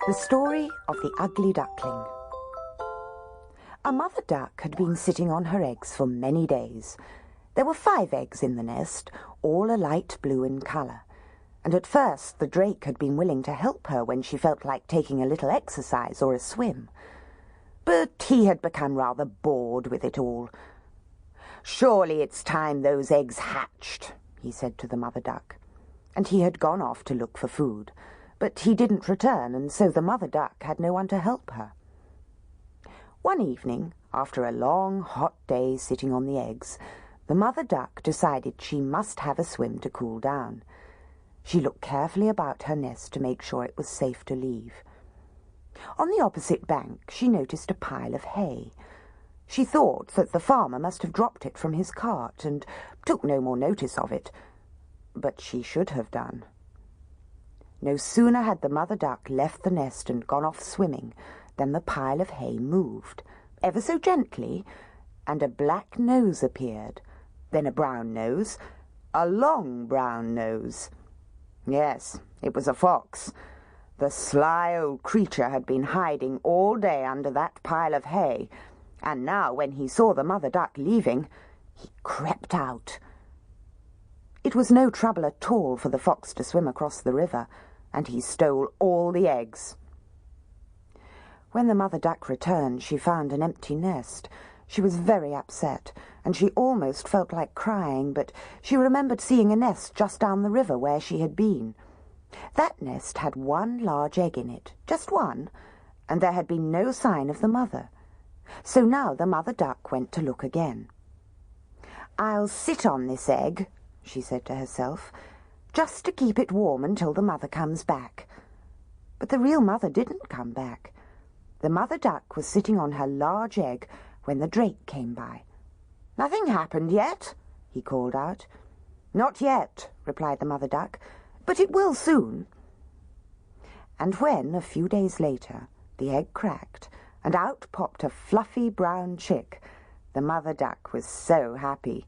The story of the ugly duckling. A mother duck had been sitting on her eggs for many days. There were 5 eggs in the nest, all a light blue in colour, and at first the drake had been willing to help her when she felt like taking a little exercise or a swim. But he had become rather bored with it all. "Surely it's time those eggs hatched," he said to the mother duck, and he had gone off to look for food. But he didn't return, and so the mother duck had no one to help her. One evening, after a long, hot day sitting on the eggs, the mother duck decided she must have a swim to cool down. She looked carefully about her nest to make sure it was safe to leave. On the opposite bank, she noticed a pile of hay. She thought that the farmer must have dropped it from his cart and took no more notice of it, but she should have done. No sooner had the mother duck left the nest and gone off swimming than the pile of hay moved, ever so gently, and a black nose appeared, then a brown nose, a long brown nose. Yes, it was a fox. The sly old creature had been hiding all day under that pile of hay, and now when he saw the mother duck leaving, he crept out. It was no trouble at all for the fox to swim across the river, and he stole all the eggs. When the mother duck returned, she found an empty nest. She was very upset, and she almost felt like crying, but she remembered seeing a nest just down the river where she had been. That nest had 1 large egg in it, just one, and there had been no sign of the mother. So now the mother duck went to look again. "I'll sit on this egg," she said to herself, "just to keep it warm until the mother comes back." But the real mother didn't come back. The mother duck was sitting on her large egg when the drake came by. "Nothing happened yet?" he called out. "Not yet," replied the mother duck, "but it will soon." And when, a few days later, the egg cracked, and out popped a fluffy brown chick, the mother duck was so happy.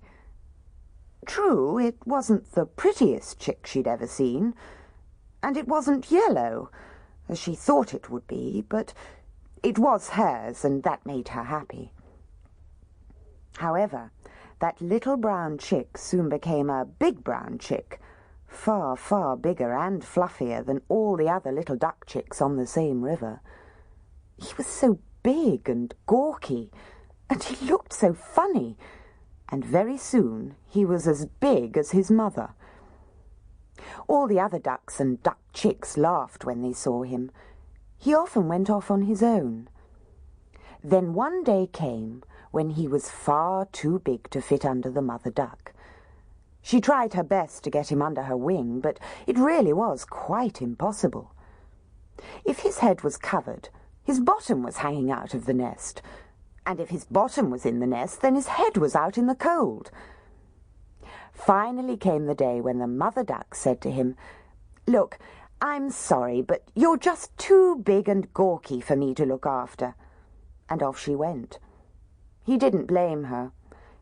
True, it wasn't the prettiest chick she'd ever seen, and it wasn't yellow, as she thought it would be, but it was hers, and that made her happy. However, that little brown chick soon became a big brown chick, far, far bigger and fluffier than all the other little duck chicks on the same river. He was so big and gawky, and he looked so funny, and very soon he was as big as his mother. All the other ducks and duck chicks laughed when they saw him. He often went off on his own. Then one day came when he was far too big to fit under the mother duck. She tried her best to get him under her wing, but it really was quite impossible. If his head was covered, his bottom was hanging out of the nest, and if his bottom was in the nest, then his head was out in the cold. Finally came the day when the mother duck said to him, "Look, I'm sorry, but you're just too big and gawky for me to look after." And off she went. He didn't blame her.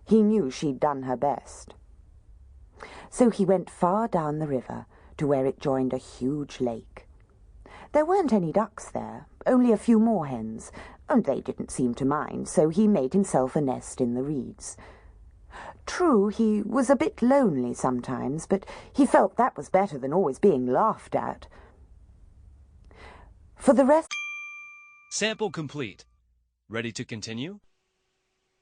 He knew she'd done her best. So he went far down the river to where it joined a huge lake. There weren't any ducks there, only a few moorhens, and they didn't seem to mind, so he made himself a nest in the reeds. True, he was a bit lonely sometimes, but he felt that was better than always being laughed at. For the rest... Sample complete. Ready to continue?